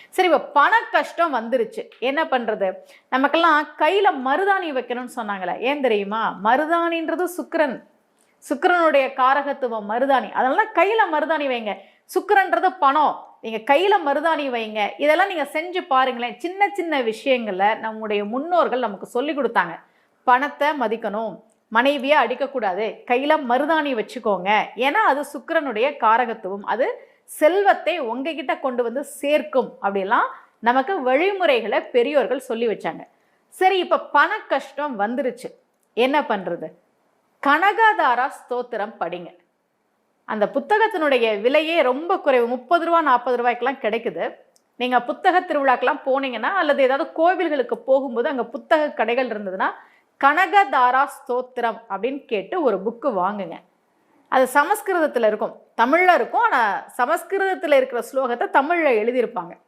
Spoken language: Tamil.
சரி, இப்ப பண கஷ்டம் வந்துருச்சு. என்ன பண்றது? நமக்கெல்லாம் கையில மருதாணி வைக்கணும்னு சொன்னாங்களே. ஏன் தெரியுமா? மருதாணின்றது சுக்கிரன். சுக்கிரனுடைய காரகத்துவம் மருதாணி. அதனால கையில மருதாணி வைங்க. சுக்கிரன்றது பணம். நீங்க கையில மருதாணி வைங்க. இதெல்லாம் நீங்க செஞ்சு பாருங்களேன். சின்ன சின்ன விஷயங்கள நம்முடைய முன்னோர்கள் நமக்கு சொல்லிக் குடுத்தாங்க. பணத்த மதிக்கணும். மனைவிய அடிக்கக்கூடாது. கையில மருதாணி வச்சுக்கோங்க. ஏன்னா, அது சுக்கிரனுடைய காரகத்துவம். அது செல்வத்தை உங்ககிட்ட கொண்டு வந்து சேர்க்கும். அப்படிலாம் நமக்கு வழிமுறைகள பெரியோர்கள் சொல்லி வச்சாங்க. சரி, இப்ப பண கஷ்டம் வந்துருச்சு. என்ன பண்றது? கனகதாரா ஸ்தோத்திரம் படிங்க. அந்த புத்தகத்தினுடைய விலையே ரொம்ப குறைவு. ரூ. 30 ரூ. 40க்கெல்லாம் கிடைக்குது. நீங்க புத்தக திருவிழாக்கெல்லாம் போனீங்கன்னா, அல்லது ஏதாவது கோவில்களுக்கு போகும்போது அங்க புத்தக கடைகள் இருந்ததுன்னா, கனகதாரா ஸ்தோத்திரம் அப்படின்னு கேட்டு ஒரு புக்கு வாங்குங்க. அது சமஸ்கிருதத்துல இருக்கும். தமிழ்ல இருக்கும். ஆனா சமஸ்கிருதத்துல இருக்கிற ஸ்லோகத்த தமிழ்ல எழுதியிருப்பாங்க.